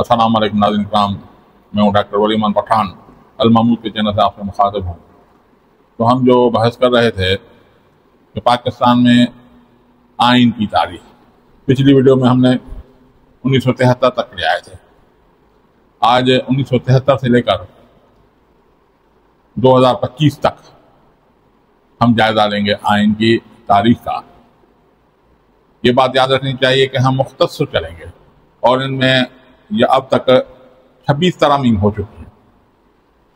अस्सलाम वालेकुम नाज़रीन किराम, मैं हूँ डॉक्टर वली मान पठान, अल महमूद के चैनल से आपसे मुखातिब हूँ। तो हम जो बहस कर रहे थे कि पाकिस्तान में आइन की तारीख, पिछली वीडियो में हमने 1973 तक ले आए थे। आज 1973 से लेकर 2025 तक हम जायजा लेंगे आइन की तारीख का। ये बात याद रखनी चाहिए कि हम मुख्तसर चलेंगे और इनमें ये अब तक 26 तरामीम हो चुकी हैं,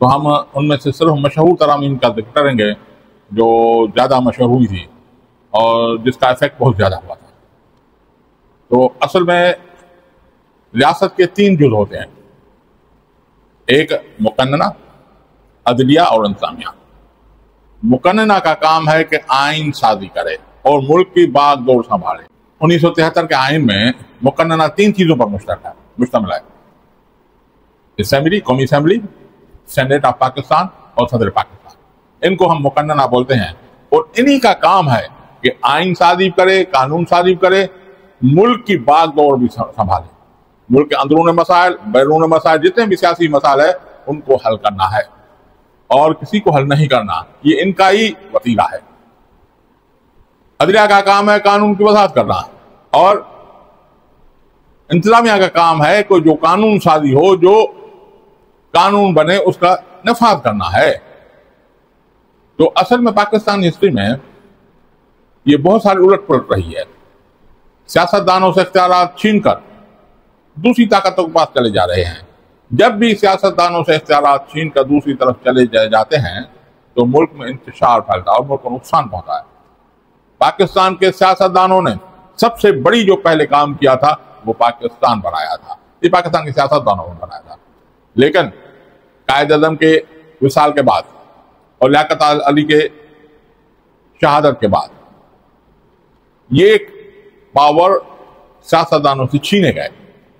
तो हम उनमें से सिर्फ मशहूर तरामीम का जिक्र करेंगे जो ज़्यादा मशहूर हुई थी और जिसका इफेक्ट बहुत ज़्यादा हुआ था। तो असल में रियासत के 3 जुज़ होते हैं, एक मुकन्नना, अदलिया और इंतज़ामिया। मुकन्नना का काम है कि आइन साजी करे और मुल्क की बागडोर संभाले। 1973 के आइन में मुकन्नना 3 चीज़ों पर मुश्तमिल है: असेंबली, कौमी असेंबली, सेनेट ऑफ पाकिस्तान और सदर पाकिस्तान। इनको हम मुकन्नना बोलते हैं और इन्हीं का काम है कि आइन साजी करे, कानून साजी करे, मुल्क की बागडोर भी संभाले, मुल्क के अंदरून मसाइल, बैरून मसाइल, जितने भी सियासी मसाइल है उनको हल करना है और किसी को हल नहीं करना। ये इनका ही वसीला है। अदलिया का काम है कानून की वजाहत करना और इंतजामिया का काम है कि जो कानून साजी हो, जो कानून बने, उसका नफाज करना है। तो असल में पाकिस्तान हिस्ट्री में ये बहुत सारी उलट पलट रही है। सियासतदानों से इख्तियारात छीनकर दूसरी ताकतों के पास चले जा रहे हैं। जब भी सियासतदानों से इख्तियारात छीनकर दूसरी तरफ चले जाते हैं तो मुल्क में इंतशार फैलता है और मुल्क को नुकसान पहुंचता है। पाकिस्तान के सियासतदानों ने सबसे बड़ी जो पहले काम किया था वो पाकिस्तान बनाया था। ये पाकिस्तान के सियासतदानों ने बनाया था। लेकिन कायद-ए-आज़म के विसाल के बाद और लियाकत अली के शहादत के बाद ये पावर सियासतदानों से छीने गए,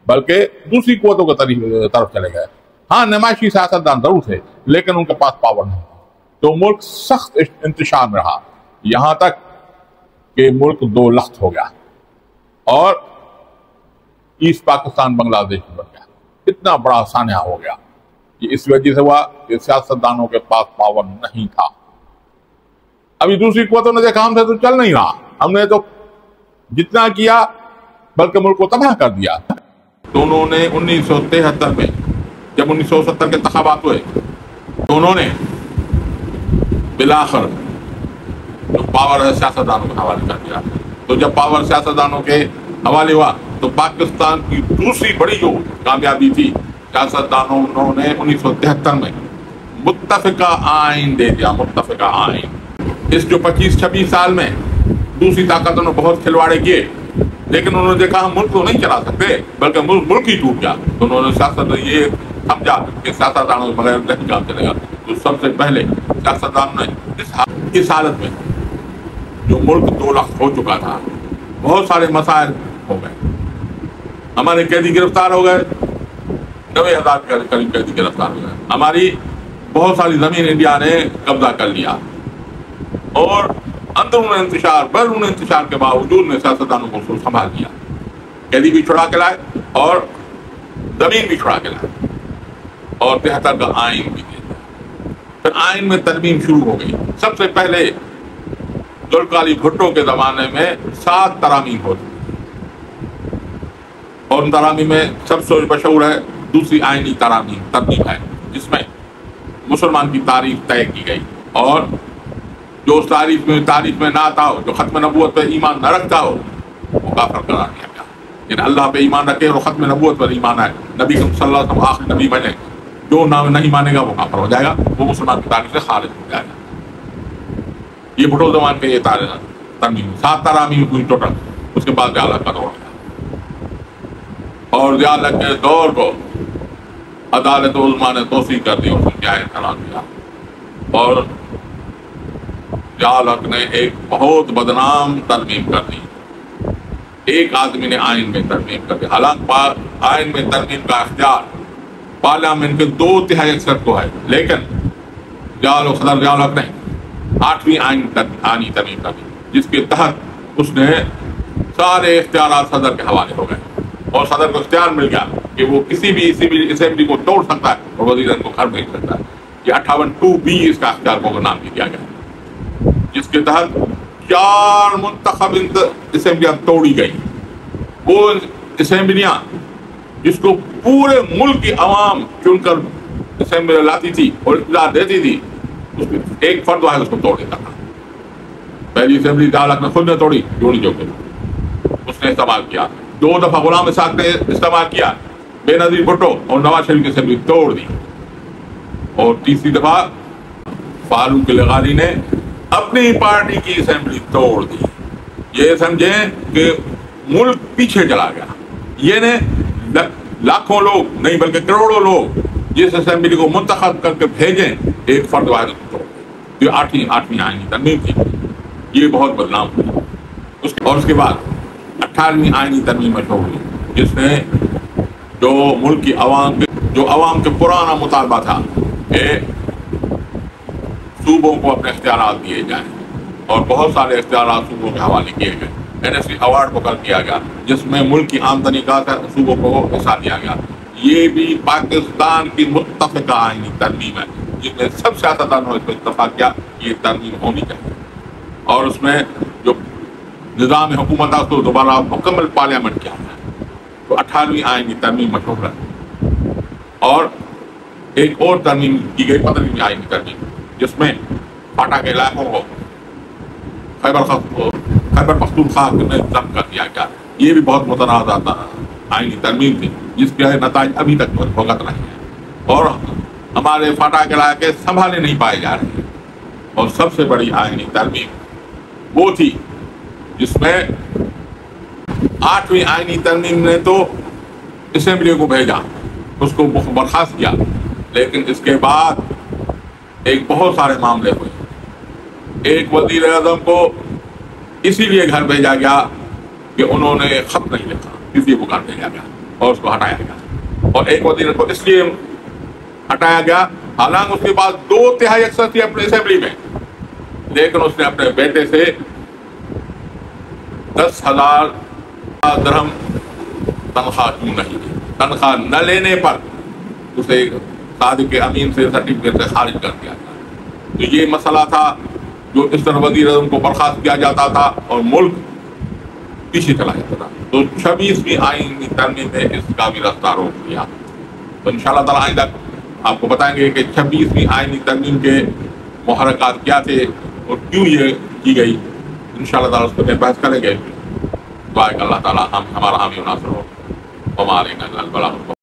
बल्कि दूसरी कुव्वतों की तरफ चले गए। हाँ, नुमाइशी सियासतदान जरूर थे, लेकिन उनके पास पावर नहीं था। तो मुल्क सख्त इंतशार में रहा, यहां तक कि मुल्क 2 लख्त हो गया और ईस्ट पाकिस्तान बांग्लादेश बन गया। इतना बड़ा सान्या हो गया। ये इस वजह से हुआ कि सियासतदानों के पास पावर नहीं था। अभी दूसरी कुव्वतों ने देखा हमसे तो चल नहीं रहा, हमने तो जितना किया बल्कि मुल्क को तबाह कर दिया। तो उन्होंने 1973 में जब 1970 के इंतखाबात हुए तो उन्होंने बिलाखिर जो पावर है सियासतदानों के हवाले कर दिया। तो जब पावर सियासतदानों के हवाले हुआ तो पाकिस्तान की दूसरी बड़ी जो कामयाबी थी, सियासतदानों ने 1973 में मुत्तफिका आइन दे दिया। मुत्तफिका आइन, इस जो 25-26 साल में दूसरी ताकतों ने बहुत खिलवाड़े किए, लेकिन उन्होंने देखा हम मुल्क को नहीं चला सकते, बल्कि मुल्क ही टूट गया। तो उन्होंने सियासत ये समझा कि सियासतदानों के बगैर नहीं काम चलेगा। तो सबसे पहले सियासतदानों ने इस हालत में जो मुल्क 2 लाख हो चुका था, बहुत सारे मसाइल हो गए। हमारे कैदी गिरफ्तार हो गए, 90,000 के करीब कैदी गिरफ्तार हो गए। हमारी बहुत सारी जमीन इंडिया ने कब्जा कर लिया और अंदरून इंतशार, बैरून इंतशार के बावजूद ने सियासतदानों को संभाल लिया। कैदी भी छुड़ा के लाए और जमीन भी छुड़ा के लाए और 73 का आइन भी दे दिया। फिर आइन में तरमीम शुरू हो गई। सबसे पहले जुल्फ़िकार अली भुट्टो के ज़माने में 7 तरामीम होती और उन तरामीम में सबसे मशहूर है दूसरी आइनी तरमीम है, जिसमें मुसलमान की तारीख तय की गई और जो उस तारीख में ना आता हो, जो खत्म नबूवत पर ईमान न रखता हो, वो काफिर करार दिया गया। लेकिन अल्लाह पे ईमान रखे और खत्म नबूवत पर ईमान है, नबी सल्लल्लाहु अलैहि वसल्लम आखिरी नबी बने, जो नाम नहीं मानेगा वो काफिर हो जाएगा, वो मुसलमान की तारीख से खारिज हो जाएगा। ये भुट्टो ज़मान के ये तरमीम 7 तरामीम हुई टोटल। उसके बाद ज़िया-उल-हक का दौर और ज़िया-उल-हक के दौर को अदालत उलमा ने तौसीक कर दी और उनके आयन करार दिया और ज़िया-उल-हक ने एक बहुत बदनाम तरमीम कर दी। एक आदमी ने आइन में तरमीम कर दी। हालांकि आइन में तरमीम का इख्तियार पार्लियामेंट के 2/3 अक्सर को है, लेकिन सदर ज़िया-उल-हक ने 8वीं आइनी तरमीम कर दी, जिसके तहत उसने सारे इख्तियारात सदर के हवाले हो गए और सदर को इख्तियार मिल गया کہ وہ کسی بھی اسمبلی کو توڑ سکتا ہے اور وزیر اعظم کو گھر بھیج سکتا ہے. یہ 58(2)B اس کا اختیار کو نام دیا گیا، جس کے تحت 4 منتخب اسمبلیاں توڑی گئی. وہ اسمبلیاں جس کو پورے ملک کی عوام چن کر اسمبلی لاتی تھی اور اقتدار دیتی تھی، اس میں ایک فرد واحد اس کو توڑ دیتا تھا. پہلی اسمبلی دالک نے خود نے توڑی، جوڑی جو کے اس نے استعمال کیا. 2 دفعہ غلام اسحاق نے استعمال کیا، بے نظیر بھٹو اور نواز شریف کی اسمبلی توڑ دی. اور تیسری دفعہ فاروق لغاری نے اپنی پارٹی کی اسمبلی توڑ دی. یہ سمجھیں کہ ملک پیچھے چلا گیا. یہ نے لاکھوں لوگ نہیں بلکہ کروڑوں لوگ جس اسمبلی کو منتخب کر کے بھیجیں، ایک فرد واحد کو توڑ دی. یہ 8ویں آئینی ترمیم تھی، یہ بہت بدنام ہوئی. اور اس کے بعد 18ویں آئینی ترمیم مشروع ہوئی، جس نے جو ملک کی عوام کے پرانا مطالبہ تھا کہ صوبوں کو اپنے اختیارات دیے جائیں، اور بہت سارے اختیارات صوبوں کے حوالے کیے گئے. NSC ایوارڈ مقرر کیا گیا جس میں ملک کی آمدنی کا صوبوں کو حصہ دیا گیا. یہ بھی پاکستان کی متفقہ آئینی ترمیم ہے، جس میں سب سیاستدانوں نے اس پر اتفاق کیا کہ یہ ترمیم ہونی چاہیے. اور اس میں جو نظام حکومت ہے اس کو دوبارہ مکمل پارلیمنٹ کیا ہے. تو 18ویں آئینی ترمیم مشروع ہے. اور ایک اور ترمیم کی گئی 15ویں آئینی ترمیم، جس میں فاٹا کے علاقوں کو خیبر پختونخوا میں ضبط کر دیا گیا. یہ بھی بہت متنازع آئینی ترمیم تھی، جس کے نتائج ابھی تک بھگت رہے ہیں اور ہمارے فاٹا کے علاقے سنبھالے نہیں پائے جا رہے ہیں. اور سب سے بڑی آئینی ترمیم وہ تھی جس میں 8ویں آئینی ترمیم نے تو اسمبلی کو بھیجا، اس کو برخاست کیا، لیکن اس کے بعد ایک بہت سارے معاملے ہوئے. ایک وزیر اعظم کو اسی لیے گھر بھیجا گیا کہ انہوں نے خط نہیں لکھا، اس لیے وہ گھر بھیجا گیا اور اس کو ہٹایا گیا. اور ایک وزیر کو اس لیے ہٹایا گیا حالانکہ اس کے پاس 2/3 اکثر تھی اپنے اسمبلی میں، لیکن اس نے اپنے بیٹے سے 10,000 درہم تنخواہ کیوں نہیں دی. تنخواہ نہ لینے پر اسے صادق امین سے سرٹیفکیٹ سے خارج کر دیا گیا. تو یہ مسئلہ تھا جو اس طرح وزیر اعظم کو برخاست کیا جاتا تھا اور ملک پیچھے چلا جاتا تھا. تو 26ویں آئینی ترمیم نے اس کا بھی راستہ روک دیا. تو انشاءاللہ تعالیٰ آئندہ آپ کو بتائیں گے کہ 26ویں آئینی ترمیم کے محرکات کیا تھے اور کیوں یہ کی گئی. انشاءاللہ تعالیٰ اس پر بحث کریں گے. دعا کہ اللہ تعالیٰ ہمارا حامی و ناصر ہو. ہمارے